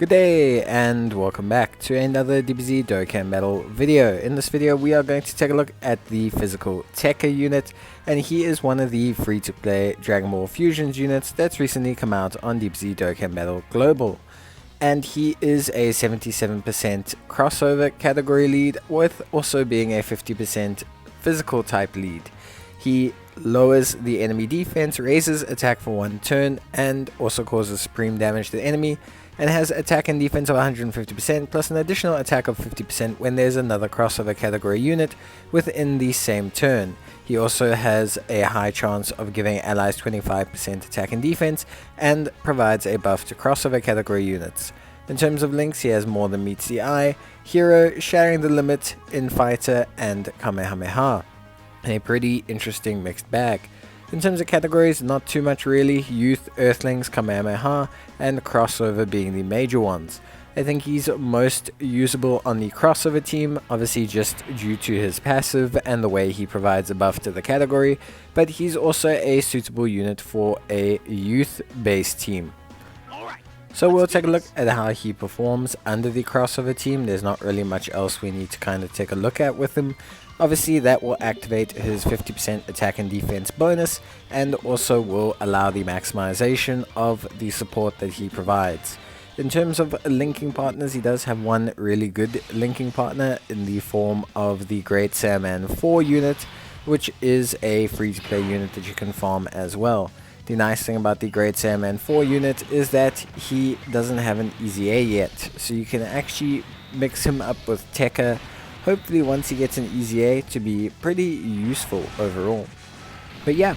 Good day and welcome back to another DBZ Dokkan battle video. In this video we are going to take a look at the physical Tekka unit, and he is one of the free-to-play Dragon Ball Fusions units that's recently come out on DBZ Dokkan Battle Global. And he is a 77% crossover category lead, with also being a 50% physical type lead. He lowers the enemy defense, raises attack for 1 turn, and also causes supreme damage to the enemy, and has attack and defense of 150% plus an additional attack of 50% when there's another crossover category unit within the same turn. He also has a high chance of giving allies 25% attack and defense, and provides a buff to crossover category units. In terms of links, he has more than meets the eye, hero, shattering the limit, in fighter, and kamehameha. A pretty interesting mixed bag. In terms of categories, not too much really. Youth, Earthlings, Kamehameha, and Crossover being the major ones. I think he's most usable on the crossover team, obviously just due to his passive and the way he provides a buff to the category, but he's also a suitable unit for a youth-based team. So we'll take a look at how he performs under the crossover team. There's not really much else we need to kind of take a look at with him. Obviously that will activate his 50% attack and defense bonus, and also will allow the maximization of the support that he provides. In terms of linking partners, he does have one really good linking partner in the form of the Great Saiyaman 4 unit, which is a free-to-play unit that you can farm as well. The nice thing about the Great Saiyaman 4 unit is that he doesn't have an EZA yet, so you can actually mix him up with Tekka, hopefully once he gets an EZA, to be pretty useful overall. But yeah,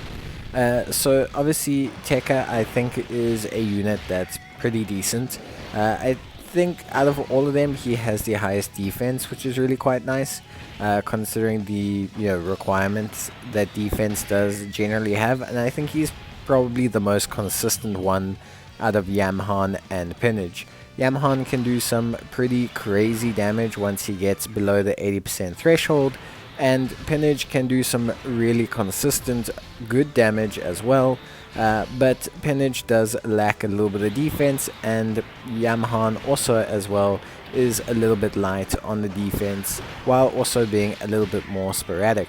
so obviously Tekka I think is a unit that's pretty decent. I think out of all of them he has the highest defense, which is really quite nice, considering the requirements that defense does generally have, and I think he's probably the most consistent one out of Yamhan and Pinage. Yamhan can do some pretty crazy damage once he gets below the 80% threshold, and Pinage can do some really consistent good damage as well, but Pinage does lack a little bit of defense, and Yamhan also as well is a little bit light on the defense, while also being a little bit more sporadic.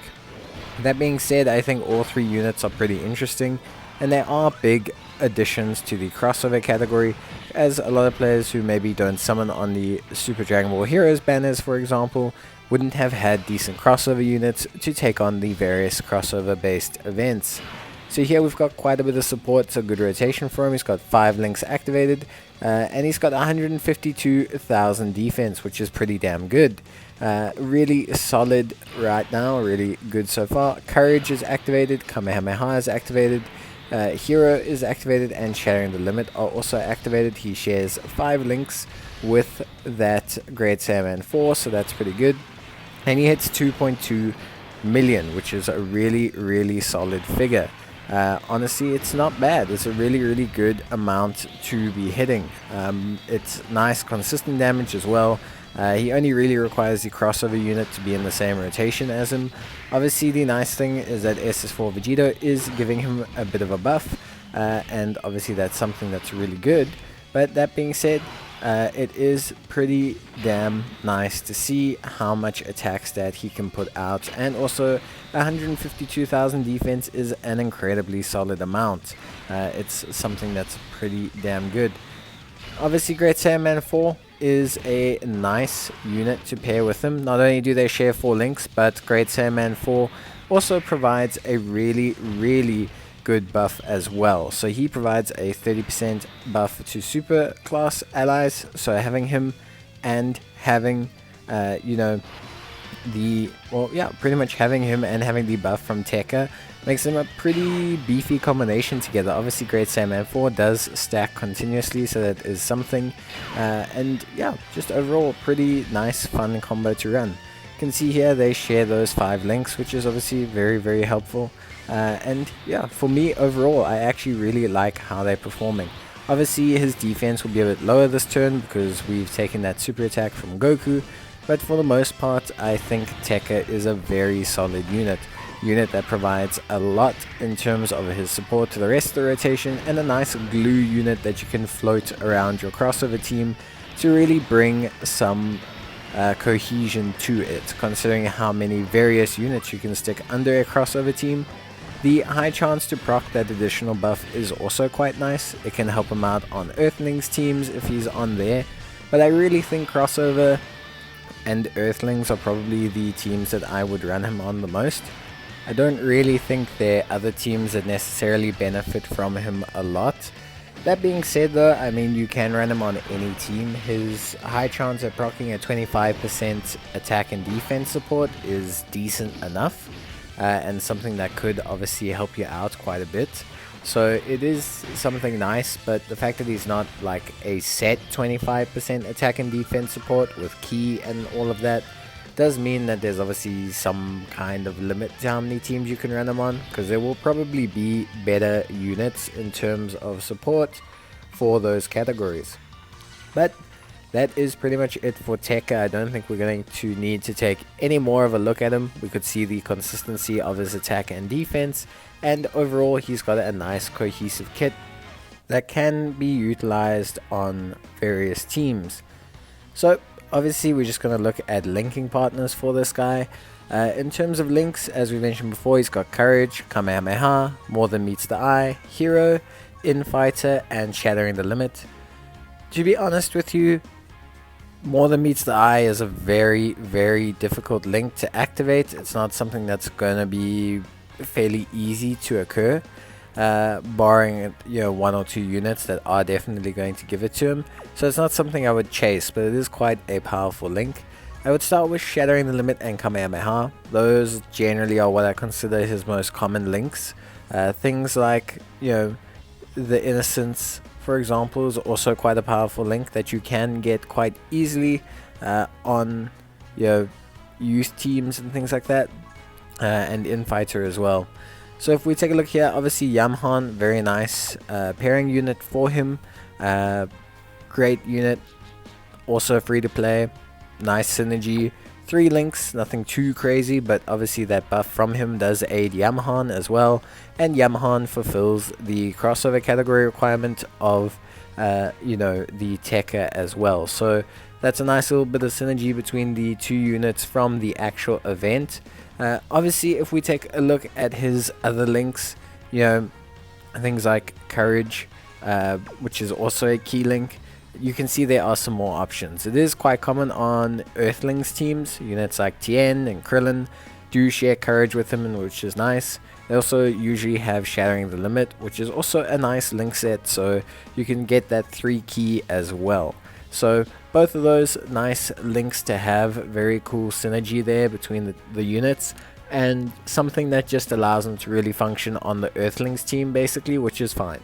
That being said, I think all three units are pretty interesting, and they are big additions to the crossover category, as a lot of players who maybe don't summon on the Super Dragon Ball Heroes banners, for example, wouldn't have had decent crossover units to take on the various crossover based events. So here we've got quite a bit of support, so good rotation for him. He's got 5 links activated, and he's got 152,000 defense, which is pretty damn good. Really solid right now, really good so far. Courage is activated, Kamehameha is activated, Hero is activated, and Shattering the Limit are also activated. He shares 5 links with that Great Saiyaman 4, so that's pretty good. And he hits 2.2 million, which is a really solid figure. Honestly, it's not bad. It's a really good amount to be hitting. It's nice consistent damage as well. He only really requires the crossover unit to be in the same rotation as him. Obviously the nice thing is that SS4 Vegito is giving him a bit of a buff, and obviously that's something that's really good. But that being said, it is pretty damn nice to see how much attack stat he can put out, and also 152,000 defense is an incredibly solid amount. It's something that's pretty damn good. Obviously Great Saiyaman 4 is a nice unit to pair with him. Not only do they share 4 links, but Great Saiyaman 4 also provides a really good buff as well. So he provides a 30% buff to super class allies, so having him and having pretty much having him and having the buff from Tekka makes them a pretty beefy combination together. Obviously Great Saiyaman 4 does stack continuously, so that is something, and yeah, just overall pretty nice fun combo to run. You can see here they share those 5 links, which is obviously very helpful, and yeah, for me overall I actually really like how they're performing. Obviously his defense will be a bit lower this turn because we've taken that super attack from Goku, but for the most part I think Tekka is a very solid unit that provides a lot in terms of his support to the rest of the rotation, and a nice glue unit that you can float around your crossover team to really bring some cohesion to it, considering how many various units you can stick under a crossover team. The high chance to proc that additional buff is also quite nice. It can help him out on Earthlings teams if he's on there, but I really think crossover and Earthlings are probably the teams that I would run him on the most. I don't really think there are other teams that necessarily benefit from him a lot. That being said though, I mean, you can run him on any team. His high chance at proccing at 25% attack and defense support is decent enough, and something that could obviously help you out quite a bit. So it is something nice, but the fact that he's not like a set 25% attack and defense support with key and all of that does mean that there's obviously some kind of limit to how many teams you can run them on, because there will probably be better units in terms of support for those categories. But that is pretty much it for Tekka. I don't think we're going to need to take any more of a look at him. We could see the consistency of his attack and defense, and overall he's got a nice cohesive kit that can be utilized on various teams. So obviously we're just going to look at linking partners for this guy. In terms of links, as we mentioned before, he's got Courage, Kamehameha, More Than Meets the Eye, Hero, Infighter, and Shattering the Limit. To be honest with you, More Than Meets the Eye is a very, very difficult link to activate. It's not something that's going to be fairly easy to occur, barring one or two units that are definitely going to give it to him. So it's not something I would chase, but it is quite a powerful link. I would start with Shattering the Limit and Kamehameha. Those generally are what I consider his most common links. Things like the Innocence, for example, is also quite a powerful link that you can get quite easily on youth teams and things like that, and Infighter as well. So if we take a look here, obviously Yamhan, very nice pairing unit for him. Great unit, also free to play, nice synergy. 3 links, nothing too crazy, but obviously that buff from him does aid Yamhan as well, and Yamhan fulfills the crossover category requirement of the Tekka as well. So that's a nice little bit of synergy between the two units from the actual event. Obviously if we take a look at his other links, things like Courage, which is also a key link, you can see there are some more options. It is quite common on Earthlings teams. Units like Tien and Krillin do share Courage with him, which is nice. They also usually have Shattering the Limit, which is also a nice link set, so you can get that 3 key as well. So both of those nice links to have, very cool synergy there between the units, and something that just allows them to really function on the Earthlings team basically, which is fine.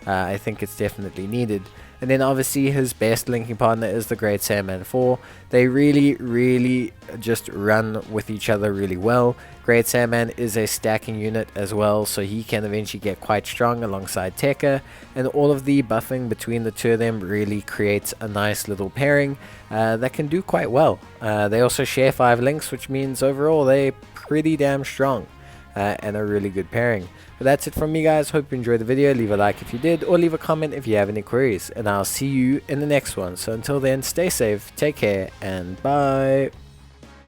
I think it's definitely needed. And then obviously his best linking partner is the Great Saiyaman 4. They really just run with each other really well. Great Saiyaman is a stacking unit as well, so he can eventually get quite strong alongside Tekka, and all of the buffing between the two of them really creates a nice little pairing that can do quite well. They also share 5 links, which means overall they're pretty damn strong and a really good pairing. But that's it from me, guys. Hope you enjoyed the video. Leave a like if you did, or leave a comment if you have any queries, and I'll see you in the next one. So until then, stay safe, take care, and bye.